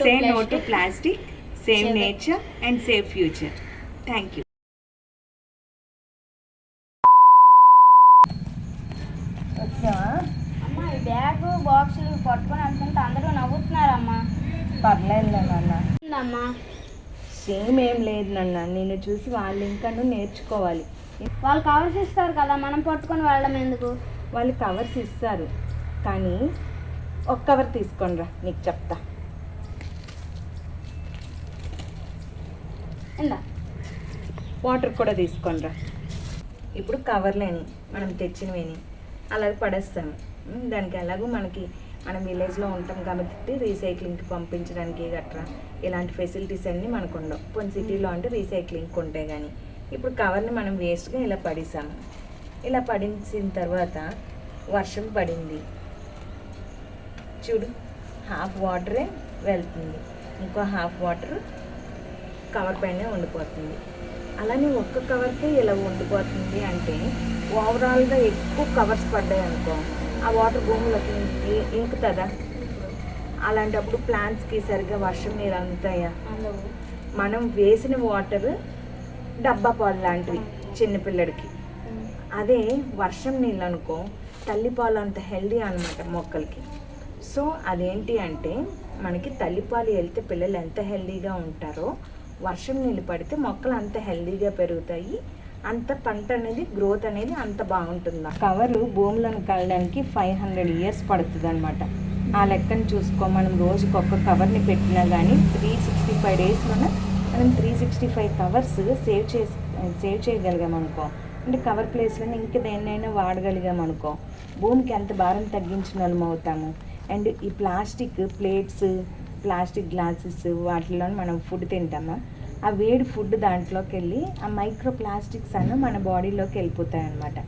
Say no to plastic, save nature and save future. Thank you. అమ్మా ఈ bag బాక్సులు పట్టుకొని అనుకుంటే అందరూ నవ్వుతున్నారమ్మా. పర్లేదులే నాన్న. అమ్మా సేమ్ ఏం లేదు నాన్న, నేను చూసి వాళ్ళు ఇంకా నేర్చుకోవాలి. వాళ్ళు కవర్స్ ఇస్తారు కదా, మనం పట్టుకొని వెళ్ళడం ఎందుకు? వాళ్ళు కవర్స్ ఇస్తారు కానీ ఒక కవర్ తీసుకొని రా, నీకు చెప్తా. ఇందా వాటర్ కూడా తీసుకొని రా. ఇప్పుడు కవర్లేని మనం తెచ్చినవేని అలాగే పడేస్తాము. దానికి ఎలాగో మనం విలేజ్లో ఉంటాం కాబట్టి రీసైక్లింగ్కి పంపించడానికి గట్రా ఇలాంటి ఫెసిలిటీస్ అన్నీ మనకు ఉండవు. కొన్ని సిటీలో అంటే రీసైక్లింగ్కి ఉంటాయి. కానీ ఇప్పుడు కవర్ని మనం వేస్ట్గా ఇలా పడేసాము. ఇలా పడేసిన తర్వాత వర్షం పడింది చూడు, హాఫ్ వాటరే వెళ్తుంది, ఇంకో హాఫ్ వాటర్ కవర్ పైనే ఉండిపోతుంది. అలానే ఒక్క కవర్కే ఇలా ఉండిపోతుంది అంటే ఓవరాల్గా ఎక్కువ కవర్స్ పడ్డాయి అనుకో, ఆ వాటర్ భూమిలోకి ఇంకుతుందా? అలాంటప్పుడు ప్లాంట్స్కి సరిగ్గా వర్షం నీరు అందుతాయా? మనం వేసిన వాటర్ డబ్బా పాలు లాంటివి చిన్నపిల్లడికి. అదే వర్షం నీళ్ళు అనుకో, తల్లిపాలు అంత హెల్దీ అనమాట మొక్కలకి. సో అదేంటి అంటే మనకి తల్లిపాలు వెళ్తే పిల్లలు ఎంత హెల్దీగా ఉంటారో, వర్షం నీళ్ళు పడితే మొక్కలు అంత హెల్దీగా పెరుగుతాయి, అంత పంట అనేది గ్రోత్ అనేది అంత బాగుంటుంది. కవరు భూములను కలడానికి 500 years పడుతుంది అనమాట. ఆ లెక్కను చూసుకో. మనం రోజుకి ఒక్క కవర్ని పెట్టినా కానీ 365 daysలోనే మనం 365 కవర్స్ సేవ్ చేయగలిగామనుకో, అంటే కవర్ ప్లేస్లో ఇంక దేన్నైనా వాడగలిగామనుకో, భూమికి ఎంత భారం తగ్గించిన వాళ్ళం అవుతాము. అండ్ ఈ ప్లాస్టిక్ ప్లేట్స్, ప్లాస్టిక్ గ్లాసెస్ వాటిలో మనం ఫుడ్ తింటామా, ఆ వేడి ఫుడ్ దాంట్లోకి వెళ్ళి ఆ మైక్రో ప్లాస్టిక్స్ అన్న మన బాడీలోకి వెళ్ళిపోతాయి అన్నమాట.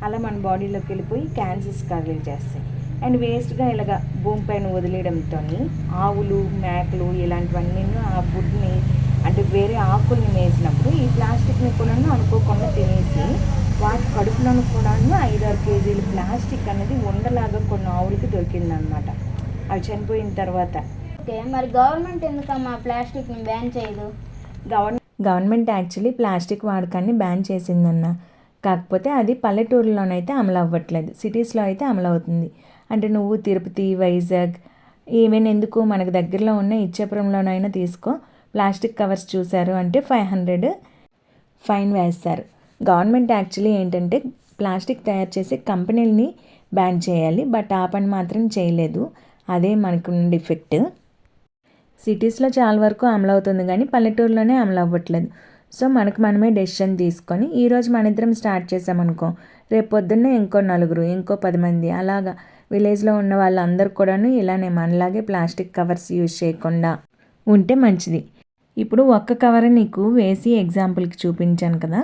అలా మన బాడీలోకి వెళ్ళిపోయి క్యాన్సర్స్ కర్రీ చేస్తాయి. అండ్ వేస్ట్గా ఇలాగ భూమిపైన వదిలేయడంతో ఆవులు, మేకలు ఇలాంటివన్నీ ఆ ఫుడ్ని అంటే వేరే ఆకుల్ని వేసినప్పుడు ఈ ప్లాస్టిక్ని కూడా అనుకోకుండా తినేసి వాటి కడుపులను కూడా 5-6 kgs ప్లాస్టిక్ అనేది ఉండలాగా కొన్ని ఆవులకి దొరికిందనమాట. అవి చనిపోయిన తర్వాత. ఓకే, మరి గవర్నమెంట్ ఎందుకమ్మా ప్లాస్టిక్ని బ్యాన్ చేయదు? గవర్నమెంట్ యాక్చువల్లీ ప్లాస్టిక్ వాడకాన్ని బ్యాన్ చేసిందన్న. కాకపోతే అది పల్లెటూరులోనైతే అమలు అవ్వట్లేదు, సిటీస్లో అయితే అమలు అవుతుంది. అంటే నువ్వు తిరుపతి, వైజాగ్, ఈవెన్ ఎందుకు మనకు దగ్గరలో ఉన్న ఇచ్చాపురంలోనైనా తీసుకో, ప్లాస్టిక్ కవర్స్ చూశారు అంటే 500 ఫైన్ వేస్తారు. గవర్నమెంట్ యాక్చువల్లీ ఏంటంటే ప్లాస్టిక్ తయారు చేసే కంపెనీలని బ్యాన్ చేయాలి, బట్ ఆ పని మాత్రం చేయలేదు. అదే మనకున్న డిఫెక్ట్. సిటీస్లో చాలా వరకు అమలు అవుతుంది కానీ పల్లెటూరులోనే అమలు అవ్వట్లేదు. సో మనమే డెసిషన్ తీసుకొని ఈరోజు మన ఇద్దరం స్టార్ట్ చేసామనుకో, రేపు పొద్దున్నే ఇంకో 4, ఇంకో 10 మంది అలాగా విలేజ్లో ఉన్న వాళ్ళందరూ కూడాను ఇలానే మనలాగే ప్లాస్టిక్ కవర్స్ యూజ్ చేయకుండా ఉంటే మంచిది. ఇప్పుడు ఒక్క కవర్ నీకు వేసి ఎగ్జాంపుల్కి చూపించాను కదా,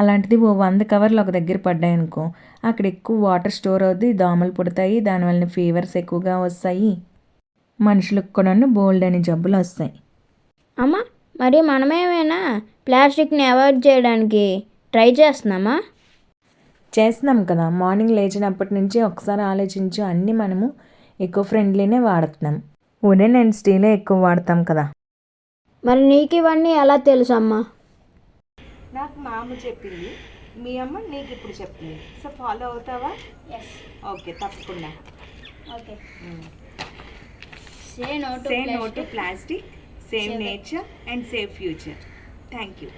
అలాంటిది 100 కవర్లు ఒక దగ్గర పడ్డాయనుకో, అక్కడ ఎక్కువ వాటర్ స్టోర్ అవుతుంది, దోమలు పుడతాయి, దానివల్ల ఫీవర్స్ ఎక్కువగా వస్తాయి, మనుషులకు కూడా బోల్డ్ అని జబ్బులు వస్తాయి. అమ్మ, మరి మనమేమైనా ప్లాస్టిక్ని అవాయిడ్ చేయడానికి ట్రై చేస్తున్నామా? చేస్తున్నాం కదా. మార్నింగ్ లేచినప్పటి నుంచి ఒకసారి ఆలోచించు, అన్నీ మనము ఎకో ఫ్రెండ్లీనే వాడుతున్నాం. వుడెన్ అండ్ స్టీలే ఎక్కువ వాడతాం కదా. మరి నీకు ఇవన్నీ ఎలా తెలుసు అమ్మా? నాకు మా అమ్మ చెప్పింది, మీ అమ్మ నీకు ఇప్పుడు చెప్పింది. సో ఫాలో అవుతావా? ఓకే, తప్పకుండా. Okay. Say no to plastic, save nature and save future. Thank you.